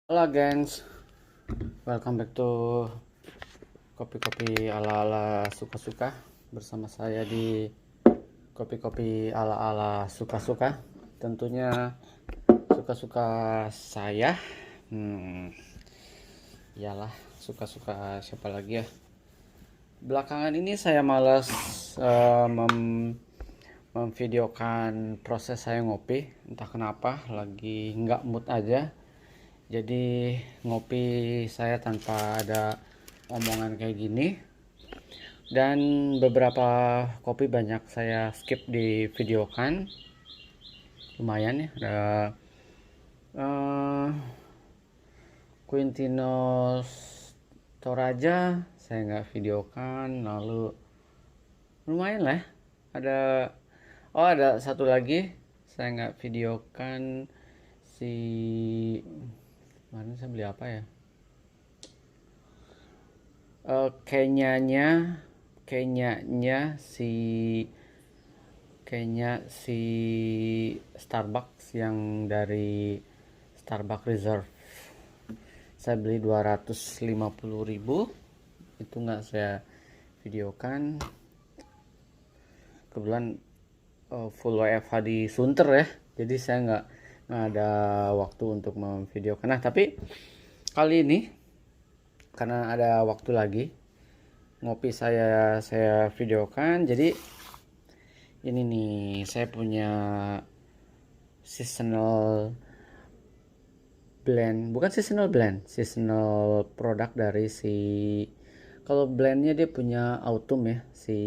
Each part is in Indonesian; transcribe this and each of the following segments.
Halo gengs, welcome back to kopi-kopi ala-ala suka-suka bersama saya di kopi-kopi ala-ala suka-suka. Tentunya suka-suka saya. Iyalah, suka-suka siapa lagi ya. Belakangan ini saya malas memvideokan proses saya ngopi. Entah kenapa, lagi nggak mood aja. Jadi ngopi saya tanpa ada omongan kayak gini. Dan beberapa kopi banyak saya skip di videokan. Lumayan ya, ada Quintinos Toraja saya nggak videokan. Lalu lumayan lah ya. Ada satu lagi saya nggak videokan, si kemarin saya beli apa ya, Kenyanya si Starbucks yang dari Starbucks Reserve. Saya beli 250.000. Itu nggak saya videokan. Kebetulan full WFH di Sunter ya. Jadi saya nggak ada waktu untuk memvideokan. Nah, tapi kali ini karena ada waktu lagi, ngopi saya videokan. Jadi ini nih, saya punya seasonal blend, bukan seasonal produk dari kalau blendnya dia punya autumn ya, si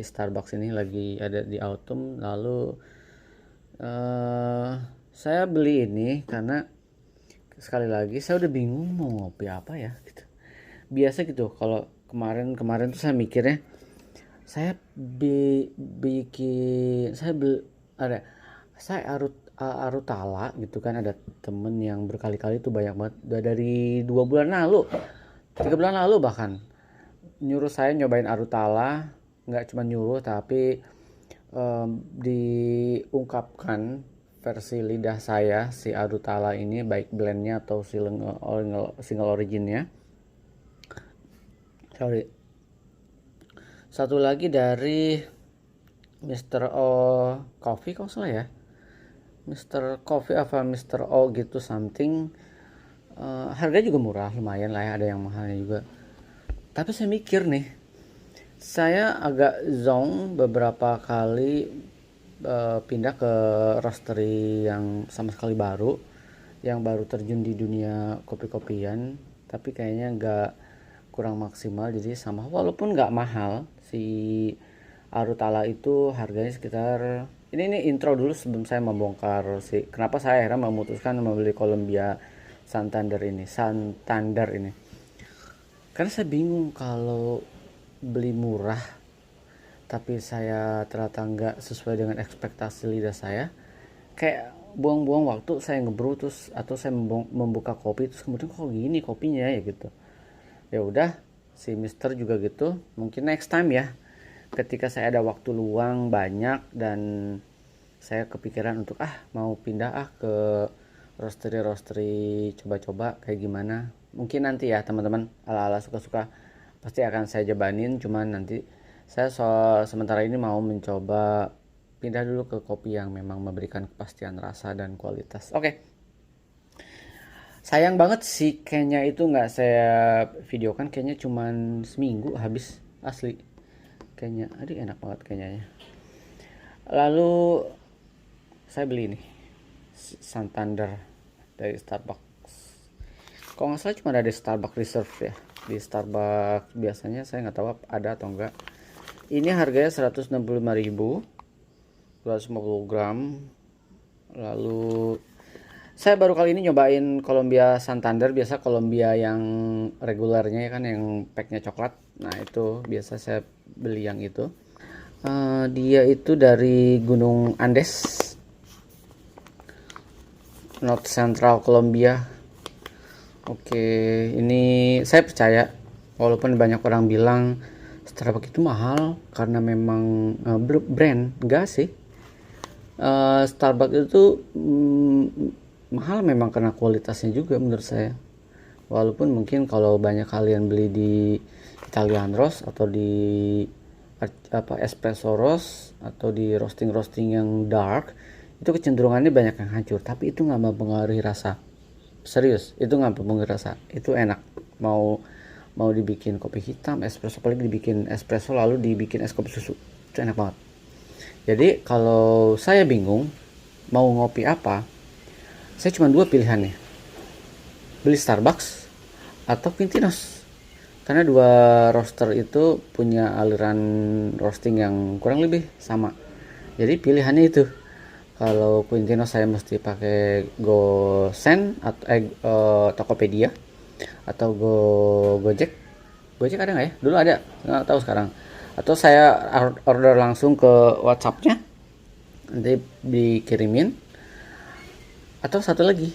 Starbucks ini lagi ada di autumn. Lalu saya beli ini karena sekali lagi saya udah bingung mau ngopi apa ya gitu. Biasa gitu kalau kemarin tuh saya mikirnya, saya bikin saya beli ada saya Arutala gitu kan. Ada temen yang berkali-kali tuh, banyak banget, udah dari 2 bulan lalu, 3 bulan lalu bahkan, nyuruh saya nyobain Arutala. Nggak cuma nyuruh, tapi diungkapkan versi lidah saya si Arutala ini, baik blendnya atau single originnya. Sorry. Satu lagi dari Mr. O Coffee kalau salah ya, Mr. Coffee apa Mr. O gitu something. Harganya juga murah, lumayan lah ya, ada yang mahalnya juga. Tapi saya mikir nih, saya agak zonk beberapa kali pindah ke roastery yang sama sekali baru, yang baru terjun di dunia kopi-kopian, tapi kayaknya nggak, kurang maksimal. Jadi sama, walaupun nggak mahal, si Arutala itu harganya sekitar, ini intro dulu sebelum saya membongkar kenapa saya akhirnya memutuskan membeli Columbia Santander ini. Karena saya bingung kalau beli murah tapi saya ternyata nggak sesuai dengan ekspektasi lidah saya, kayak buang-buang waktu saya ngebrew terus, atau saya membuka kopi terus kemudian kok gini kopinya ya gitu. Ya udah, si Mister juga gitu. Mungkin next time ya, ketika saya ada waktu luang banyak dan saya kepikiran untuk mau pindah ke roastery coba-coba kayak gimana. Mungkin nanti ya teman-teman, ala-ala suka-suka pasti akan saya jabanin. Cuman nanti saya sementara ini mau mencoba pindah dulu ke kopi yang memang memberikan kepastian rasa dan kualitas. Oke. Sayang banget sih kayaknya itu nggak saya videokan, kayaknya cuman seminggu habis asli. Kayaknya aduh enak banget kayaknya. Lalu saya beli nih Santander dari Starbucks. Kalau nggak salah cuma ada di Starbucks Reserve ya. Di Starbucks biasanya saya nggak tahu ada atau enggak. Ini harganya 165.000, 250 gram. Lalu saya baru kali ini nyobain Columbia Santander. Biasa Columbia yang regulernya ya kan, yang packnya coklat. Nah itu biasa saya beli yang itu. Dia itu dari Gunung Andes, North Central Colombia. Oke, ini saya percaya, walaupun banyak orang bilang Starbucks itu mahal karena memang brand. Enggak sih. Starbucks itu mahal memang karena kualitasnya juga menurut saya. Walaupun mungkin kalau banyak kalian beli di Italian Roast atau di espresso roast atau di roasting yang dark, itu kecenderungannya banyak yang hancur, tapi itu nggak mempengaruhi rasa. Serius, itu nggak mempengaruhi rasa. Itu enak. Mau dibikin kopi hitam, espresso, apalagi dibikin espresso lalu dibikin es kopi susu, itu enak banget. Jadi kalau saya bingung mau ngopi apa, saya cuma dua pilihannya, beli Starbucks atau Quintinos, karena dua roaster itu punya aliran roasting yang kurang lebih sama. Jadi pilihannya itu. Kalau Quintinos saya mesti pakai GoSend atau Tokopedia atau Gojek. Gojek ada nggak ya? Dulu ada, nggak tahu sekarang. Atau saya order langsung ke WhatsAppnya, nanti dikirimin. Atau satu lagi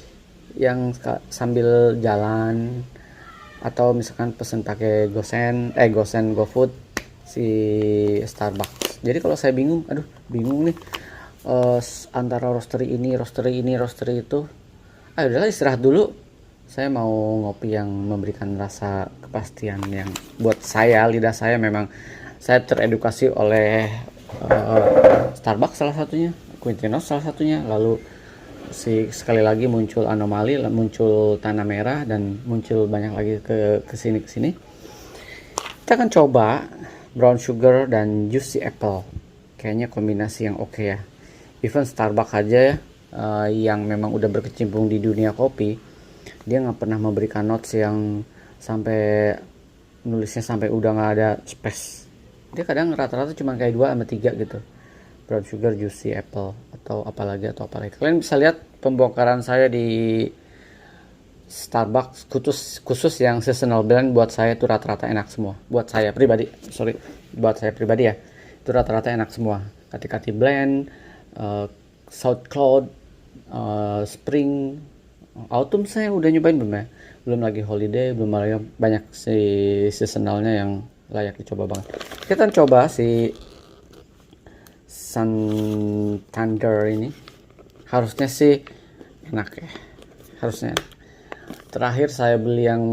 yang sambil jalan atau misalkan pesen pakai GoSend, GoFood si Starbucks. Jadi kalau saya bingung nih antara roastery ini, roastery itu, udahlah istirahat dulu. Saya mau ngopi yang memberikan rasa kepastian yang buat saya, lidah saya memang saya teredukasi oleh Starbucks salah satunya, Quintinos salah satunya, lalu sekali lagi muncul anomali, muncul tanah merah, dan muncul banyak lagi ke sini. Kita akan coba brown sugar dan juicy apple. Kayaknya kombinasi yang oke ya. Even Starbucks aja ya, yang memang udah berkecimpung di dunia kopi, dia nggak pernah memberikan notes yang sampai nulisnya sampai udah nggak ada space. Dia kadang rata-rata cuma kayak 2 sama 3 gitu. Brown sugar, juicy apple, atau apalagi. Kalian bisa lihat pembongkaran saya di Starbucks khusus yang seasonal blend. Buat saya itu rata-rata enak semua. Buat saya pribadi ya, itu rata-rata enak semua. Kati-kati blend, South Cloud, Spring, Autumn saya udah nyobain belum ya? Belum lagi Holiday, belum lagi banyak si seasonalnya yang layak dicoba banget. Kita coba si Sun Thunder ini. Harusnya sih enak ya. Harusnya. Terakhir saya beli yang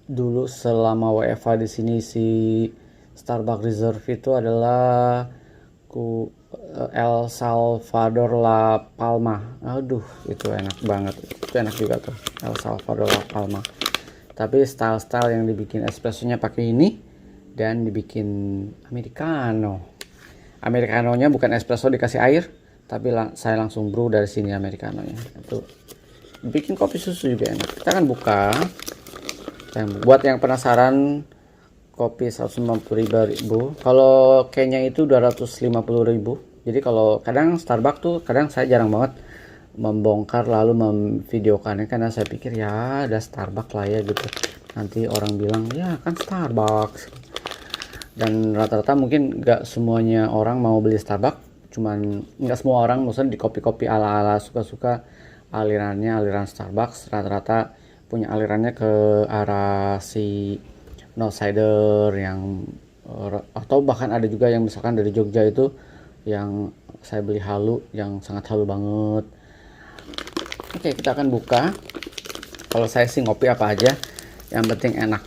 dulu selama WFA di sini si Starbucks Reserve itu adalah El Salvador La Palma. Aduh, itu enak banget. Itu enak juga tuh, El Salvador La Palma. Tapi style yang dibikin espressonya pakai ini dan dibikin Americanonya bukan espresso dikasih air, tapi saya langsung brew dari sini Americanonya. Itu bikin kopi susu juga enak. Kita akan buka. Buat yang penasaran, kopi 150.000. Kalau Kenya itu 250.000. Jadi kalau kadang Starbucks tuh, kadang saya jarang banget membongkar lalu memvideokannya, karena saya pikir ya ada Starbucks lah ya gitu. Nanti orang bilang ya kan Starbucks. Dan rata-rata mungkin nggak semuanya orang mau beli Starbucks. Cuman nggak semua orang, maksudnya di kopi-kopi ala-ala suka-suka aliran Starbucks, rata-rata punya alirannya ke arah si no cider yang atau bahkan ada juga yang misalkan dari Jogja itu yang saya beli halu, yang sangat halu banget. Oke, kita akan buka. Kalau saya sih ngopi apa aja, yang penting enak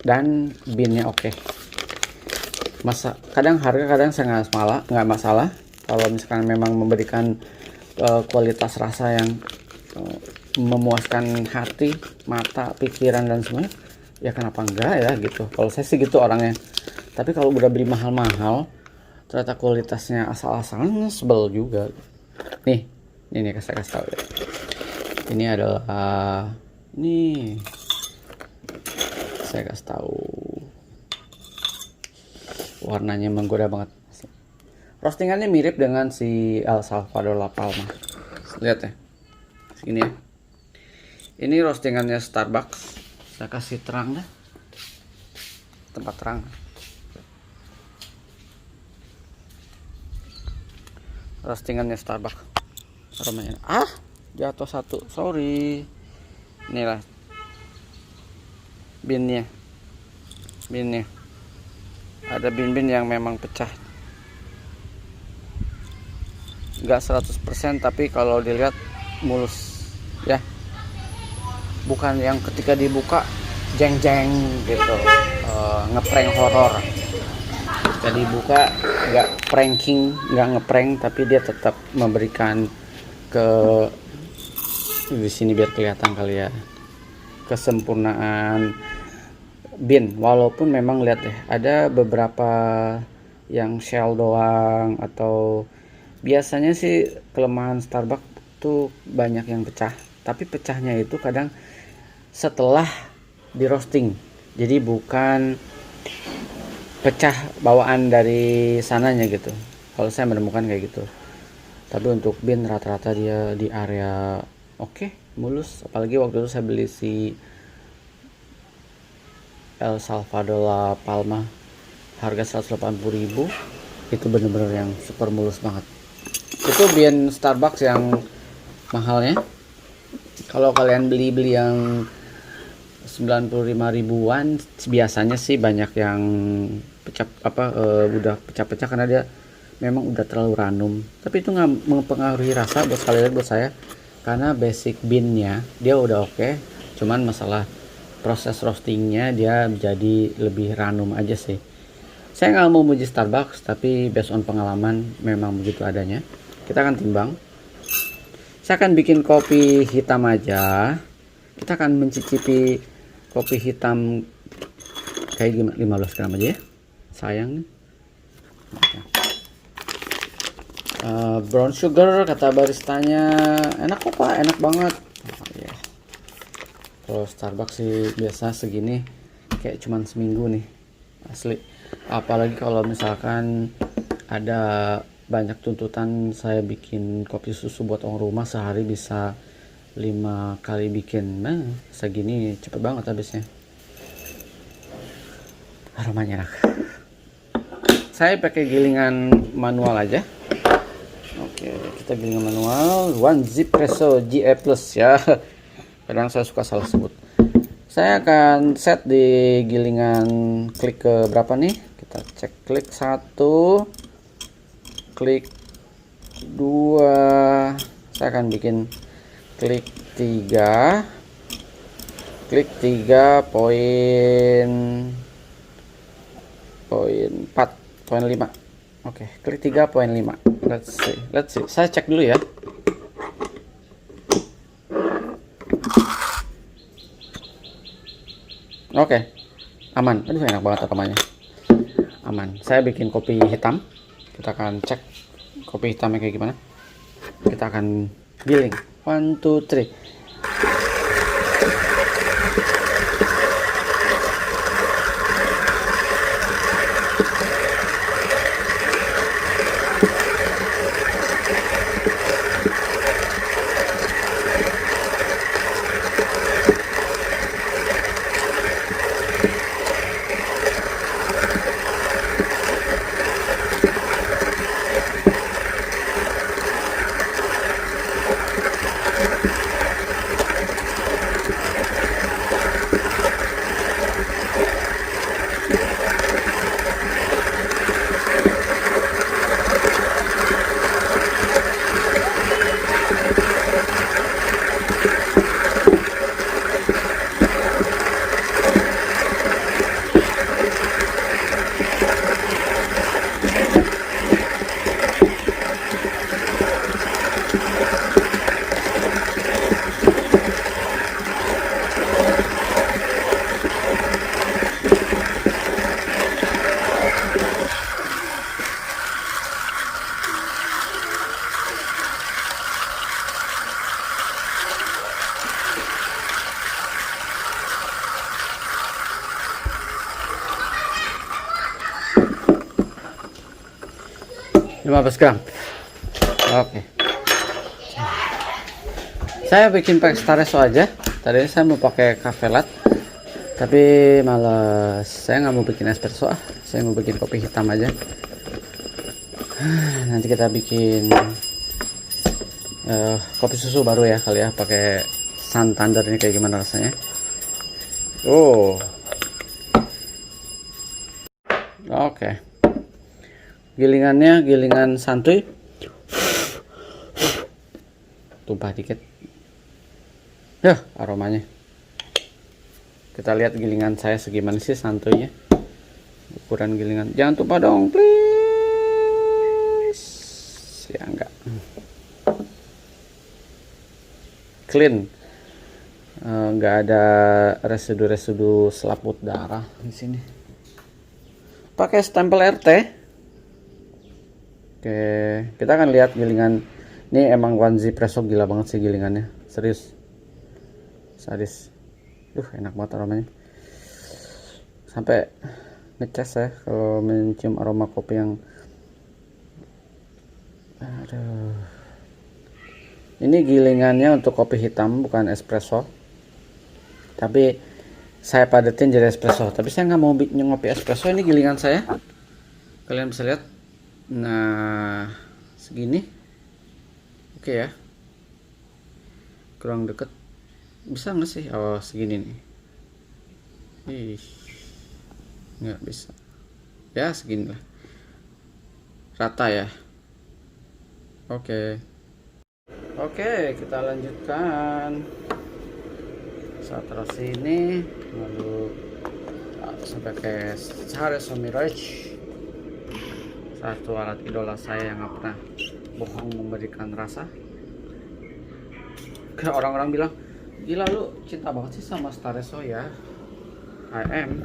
dan beannya oke. Kadang harga kadang saya nggak masalah kalau misalkan memang memberikan kualitas rasa yang memuaskan hati, mata, pikiran dan semuanya, ya kenapa enggak ya gitu. Kalau saya sih gitu orangnya. Tapi kalau udah beli mahal-mahal ternyata kualitasnya asal-asalan, sebel juga. Nih saya kasih tahu ya. Ini adalah saya kasih tahu, warnanya menggoda banget. Roastingannya mirip dengan si El Salvador La Palma. Lihat ya, segini ya. Ini roastingannya Starbucks. Saya kasih terang dah, tempat terang. Roastingannya Starbucks. Aromanya jatuh satu, sorry. Inilah binnya. Ada bin yang memang pecah. Nggak 100%, tapi kalau dilihat mulus ya, bukan yang ketika dibuka jeng-jeng gitu, ngeprank horor. Jadi buka nggak pranking, nggak ngeprank, tapi dia tetap memberikan ke di sini biar kelihatan kali ya, kesempurnaan bin. Walaupun memang lihat deh, ada beberapa yang shell doang, atau biasanya sih kelemahan Starbucks tuh banyak yang pecah, tapi pecahnya itu kadang setelah di roasting, jadi bukan pecah bawaan dari sananya gitu. Kalau saya menemukan kayak gitu, tapi untuk bin rata-rata dia di area oke, mulus. Apalagi waktu itu saya beli si El Salvador La Palma harga 180.000, itu bener-bener yang super mulus banget. Itu bin Starbucks yang mahalnya. Kalau kalian beli yang 95 ribuan, biasanya sih banyak yang pecah udah pecah-pecah karena dia memang udah terlalu ranum. Tapi itu nggak mempengaruhi rasa buat kalian, buat saya, karena basic beannya dia udah oke. Cuman masalah proses roastingnya dia jadi lebih ranum aja sih. Saya nggak mau muji Starbucks, tapi based on pengalaman memang begitu adanya. Kita akan timbang. Saya akan bikin kopi hitam aja. Kita akan mencicipi kopi hitam kayak gimana, 15 gram aja ya. Sayang nih. Brown sugar kata baristanya enak kok Pak, enak banget. Yeah. Kalau Starbucks sih biasa segini kayak cuman seminggu nih asli. Apalagi kalau misalkan ada banyak tuntutan, saya bikin kopi susu buat orang rumah sehari bisa 5 kali bikin. Nah segini cepet banget habisnya. Aromanya enak. Saya pakai gilingan manual aja. Oke, kita gilingan manual One Zippresso GE Plus ya. Kadang saya suka salah sebut. Saya akan set di gilingan klik ke berapa nih? Kita cek klik 1, klik 2. Saya akan bikin klik 3, klik 3 poin 4.5. Oke, klik 3.5. Let's see. Saya cek dulu ya. Oke, aman. Aduh enak banget aromanya. Aman. Saya bikin kopi hitam. Kita akan cek kopi hitamnya kayak gimana. Kita akan giling. 1, 2, 3. Belas gram. Oke. Saya bikin pakai espresso aja. Tadi saya mau pakai cafe latte, tapi malas. Saya nggak mau bikin espresso saya mau bikin kopi hitam aja. Nanti kita bikin kopi susu baru ya kali ya, pakai Santander ini kayak gimana rasanya. Oke. Gilingannya gilingan santuy, tumpah dikit. Aromanya. Kita lihat gilingan saya segimana sih santuйnya. Ukuran gilingan. Jangan lupa dong, please. Ya enggak. Clean. Enggak ada residu-residu selaput darah di sini. Pakai stempel RT. Oke, kita akan lihat gilingan. Ini emang Wanzi Presso gila banget sih gilingannya. Serius. Sadis. Enak banget aromanya. Sampai ngecas ya kalau mencium aroma kopi yang ini gilingannya untuk kopi hitam, bukan espresso, tapi saya padetin jadi espresso. Tapi saya nggak mau ngopi espresso. Ini gilingan saya, kalian bisa lihat. Nah, segini oke ya, kurang deket bisa nggak sih? Oh, segini nih. Nggak bisa ya, segini lah, rata ya. Oke, kita lanjutkan. Saya taruh sini, lalu sampai ke Espresso Mirage, satu alat idola saya yang nggak pernah bohong memberikan rasa. Kayak orang-orang bilang, gila lu cinta banget sih sama Staresso ya. I am.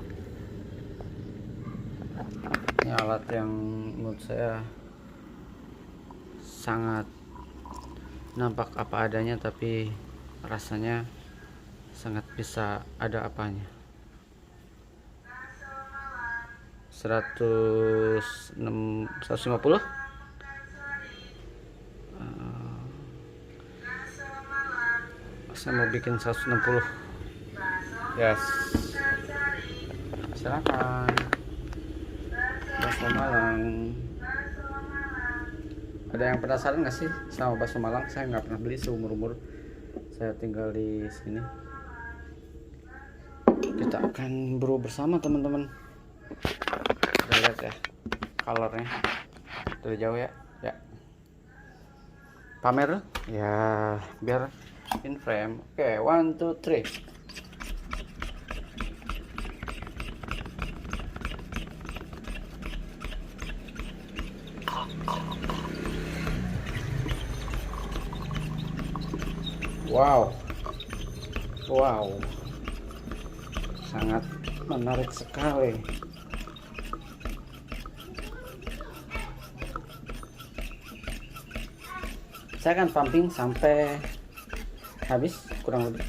Ini alat yang menurut saya sangat nampak apa adanya, tapi rasanya sangat bisa ada apanya. 150. Saya mau bikin 160. Yes, silakan. Bakso Malang. Ada yang penasaran nggak sih sama bakso Malang? Saya nggak pernah beli seumur-umur saya tinggal di sini. Kita akan brew bersama teman-teman. Lihat ya colornya dari jauh ya. Pamer ya biar in frame. Oke, 1 2 3. Wow, sangat menarik sekali. Saya akan pumping sampai habis kurang lebih.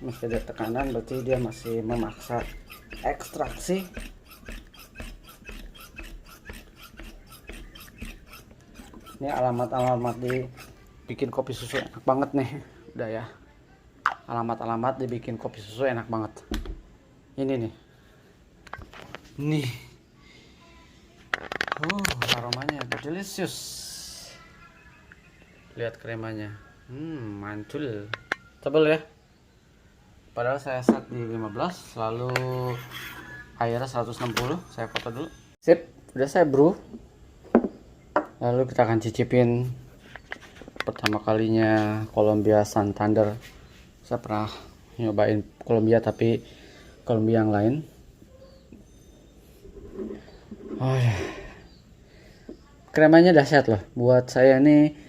Masih ada tekanan, berarti dia masih memaksa ekstraksi. Ini alamat-alamat di bikin kopi susu enak banget nih. Udah ya, alamat-alamat dibikin kopi susu enak banget. Ini nih, aromanya delicious. Lihat kremanya, mantul, tebel ya. Padahal saya set di 15, lalu airnya 160. Saya foto dulu. Sip, udah saya brew. Lalu kita akan cicipin pertama kalinya Colombia Santander. Saya pernah nyobain Colombia, tapi Colombia yang lain. Kremanya dahsyat loh. Buat saya nih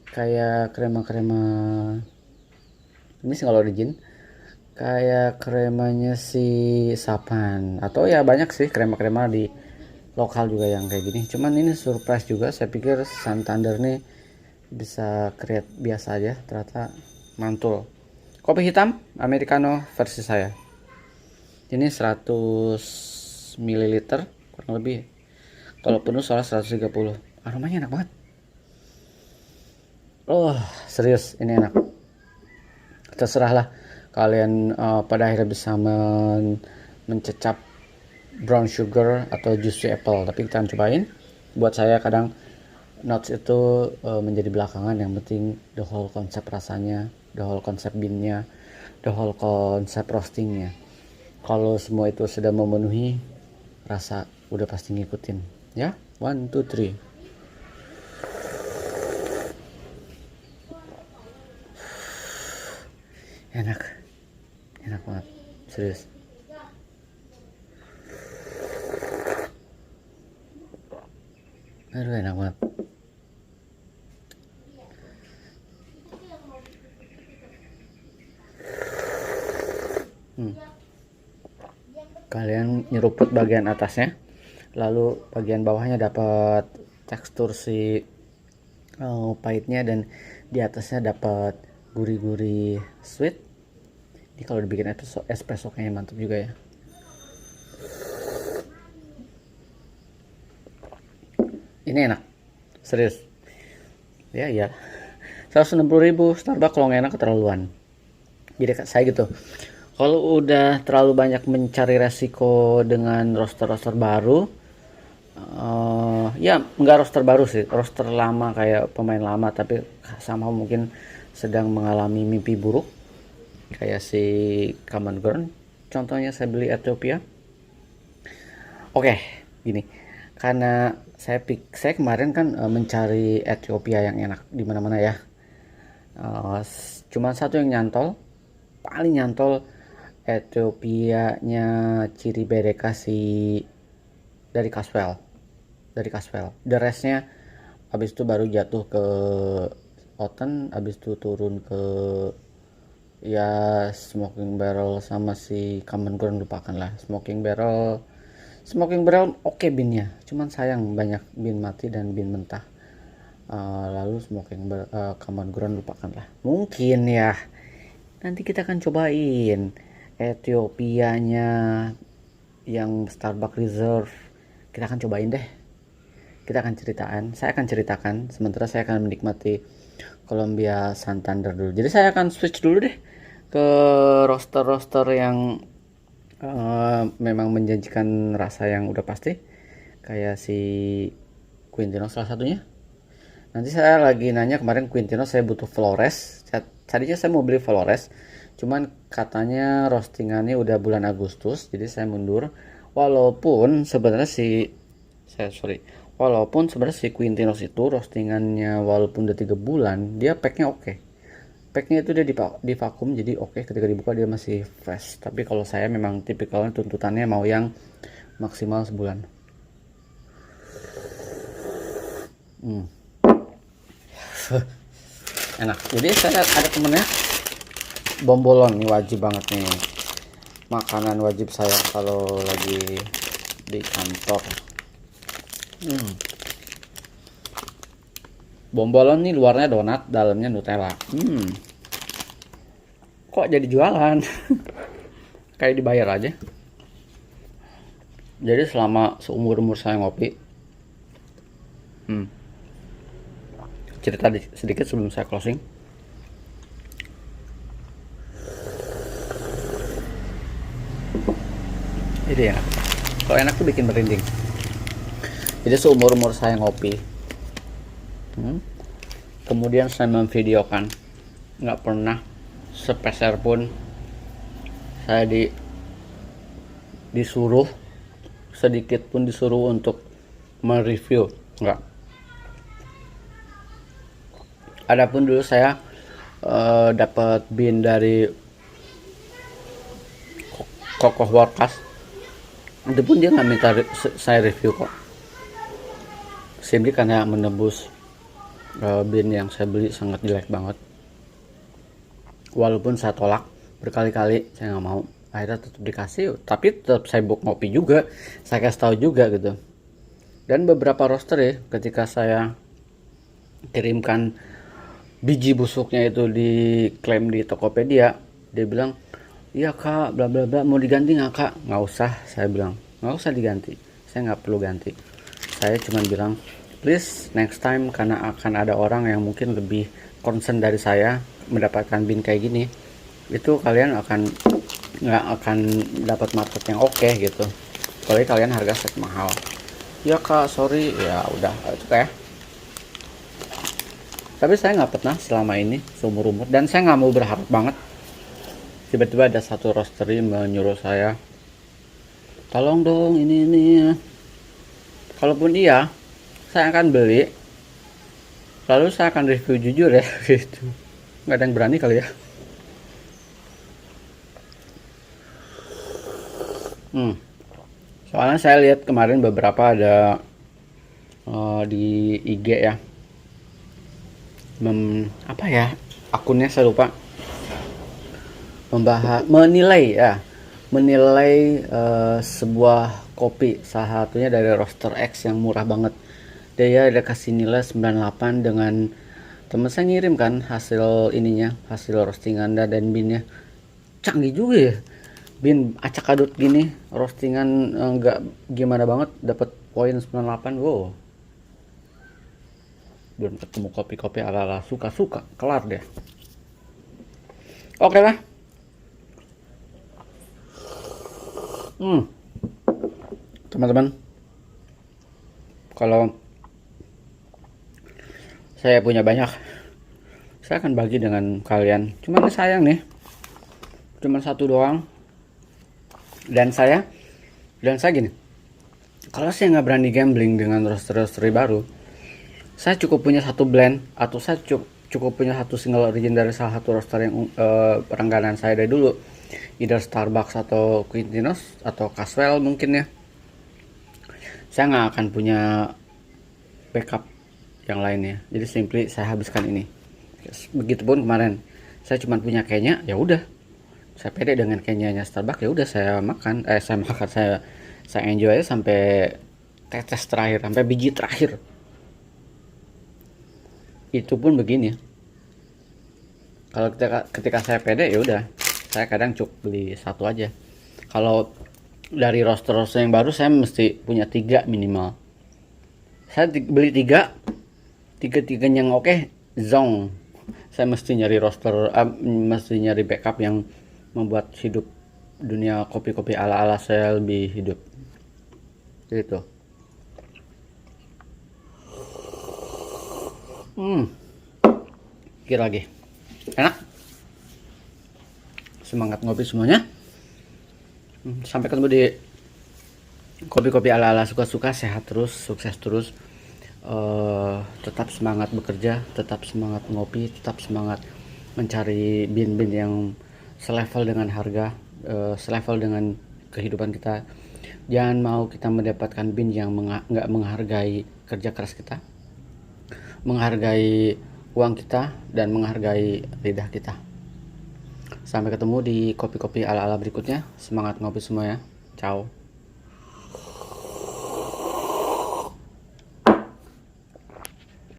kayak krema-krema ini sih kalau origin, kayak kremanya si Sapan, atau ya banyak sih krema-krema di lokal juga yang kayak gini. Cuman ini surprise juga. Saya pikir Santander nih bisa create biasa aja, ternyata mantul. Kopi hitam americano versi saya. Ini 100 ml kurang lebih. Kalau penuh soalnya 130. Aromanya enak banget. Serius ini enak. Terserahlah kalian pada akhirnya bisa mencecap brown sugar atau juicy apple, tapi kita cobain. Buat saya kadang notes itu menjadi belakangan, yang penting the whole konsep rasanya, the whole konsep beannya, the whole konsep roastingnya. Kalau semua itu sudah memenuhi, rasa udah pasti ngikutin ya. 1 2 3. Enak, enak banget, serius. Aduh, enak banget. Kalian nyeruput bagian atasnya, lalu bagian bawahnya dapat tekstur si pahitnya, dan di atasnya dapat gurih-gurih sweet. Ini kalau dibikin espresso kayaknya mantap juga ya. Ini enak, serius. Ya iya, 160.000 Starbucks kalau nggak enak keterlaluan. Jadi saya gitu, kalau udah terlalu banyak mencari resiko dengan roster-roster baru, ya nggak roster baru sih, roster lama kayak pemain lama, tapi sama mungkin sedang mengalami mimpi buruk kayak si Cameron Grant. Contohnya saya beli Ethiopia. Oke, gini, karena saya kemarin kan mencari Ethiopia yang enak di mana-mana ya. Cuma satu yang nyantol, paling nyantol, Ethiopia-nya Ciri Bereka si dari Caswell. The restnya abis itu baru jatuh ke Oten, abis itu turun ke ya Smoking Barrel sama si Common Ground, lupakan lah. Smoking Barrel oke binnya, cuman sayang banyak bin mati dan bin mentah. Lalu Common Ground lupakan lah. Mungkin ya nanti kita akan cobain Etiopianya yang Starbucks Reserve. Kita akan cobain deh. Saya akan ceritakan, sementara saya akan menikmati Columbia Santander dulu. Jadi saya akan switch dulu deh ke roster-roster yang memang menjanjikan rasa yang udah pasti, kayak si Quintino salah satunya. Nanti saya lagi nanya, kemarin Quintino saya butuh Flores. Tadinya saya mau beli Flores, cuman katanya roastingannya udah bulan Agustus, jadi saya mundur. Walaupun sebenarnya si Quintinos itu roastingannya walaupun udah 3 bulan, dia packnya oke. Packnya itu dia di vakum, jadi oke, ketika dibuka dia masih fresh. Tapi kalau saya memang tipikalnya tuntutannya mau yang maksimal sebulan. Enak. Jadi saya ada temennya bombolon, nih wajib banget nih, makanan wajib saya kalau lagi di kantor. Bombolon nih luarnya donat, dalamnya Nutella. Kok jadi jualan? Kayak dibayar aja. Jadi selama seumur-umur saya ngopi, cerita sedikit sebelum saya closing. Ini enak. Kalau enak tuh bikin merinding. Jadi seumur-umur saya ngopi, kemudian saya memvideokan, nggak pernah sepeser pun saya disuruh, sedikit pun disuruh untuk mereview, nggak. Adapun dulu saya dapat bin dari Kokoh Workas, itu pun dia nggak minta saya review kok. Simply karena menembus bin yang saya beli sangat jelek banget. Walaupun saya tolak berkali-kali, saya nggak mau, akhirnya tetap dikasih, tapi tetap saya book ngopi juga, saya kasih tahu juga gitu. Dan beberapa roster ya, ketika saya kirimkan biji busuknya itu diklaim di Tokopedia, dia bilang, iya kak, bla bla bla, mau diganti nggak kak? Nggak usah, saya bilang, nggak usah diganti, saya nggak perlu ganti. Saya cuma bilang, please next time, karena akan ada orang yang mungkin lebih concern dari saya mendapatkan bin kayak gini, itu kalian nggak akan dapat market yang oke gitu. Kalau kalian harga set mahal. Ya kak, sorry, ya udah itu kayak. Tapi saya nggak pernah selama ini seumur umur, dan saya nggak mau berharap banget tiba-tiba ada satu roastery menyuruh saya, tolong dong ini. Kalaupun iya, saya akan beli, lalu saya akan review jujur ya gitu. Nggak ada yang berani kali ya. Hmm. Soalnya saya lihat kemarin beberapa ada di IG ya, apa ya akunnya saya lupa, menilai ya, menilai sebuah kopi salah satunya dari Roaster X yang murah banget. Dia ada kasih nilai 98 dengan temen saya ngirim kan hasil ininya, hasil roastingan dan binnya. Canggih juga ya. Bin acak adut gini, roastingan nggak gimana banget dapat poin 98. Wow. Belum ketemu kopi-kopi ala-ala suka-suka, kelar deh. Oke lah. Teman-teman, kalau saya punya banyak, saya akan bagi dengan kalian. Cuman sayang nih, cuman satu doang. Dan saya gini, kalau saya nggak berani gambling dengan roaster-roastery baru, saya cukup punya satu blend atau saya cukup punya satu single origin dari salah satu roaster yang perengganan saya dari dulu, either Starbucks atau Quintinos atau Caswell mungkin ya. Saya nggak akan punya backup yang lainnya, jadi simply saya habiskan ini. Begitupun kemarin saya cuma punya Kenya, ya udah saya pede dengan Kenyanya Starbucks, ya udah saya enjoy aja sampai tetes terakhir, sampai biji terakhir. Itu pun begini, kalau ketika saya pede ya udah saya kadang cukup beli satu aja. Kalau dari roster-roster yang baru saya mesti punya 3 minimal. Saya beli 3, tiga-tiganya yang oke, zong. Saya mesti nyari mesti nyari backup yang membuat hidup dunia kopi-kopi ala-ala saya lebih hidup. Gitu. Kira lagi. Enak. Semangat ngopi semuanya. Sampai ketemu di kopi-kopi ala-ala suka-suka, sehat terus, sukses terus. Tetap semangat bekerja, tetap semangat ngopi, tetap semangat mencari bin-bin yang selevel dengan harga, selevel dengan kehidupan kita. Jangan mau kita mendapatkan bin yang nggak menghargai kerja keras kita, menghargai uang kita, dan menghargai lidah kita. Sampai ketemu di kopi-kopi ala-ala berikutnya. Semangat ngopi semua ya. Ciao.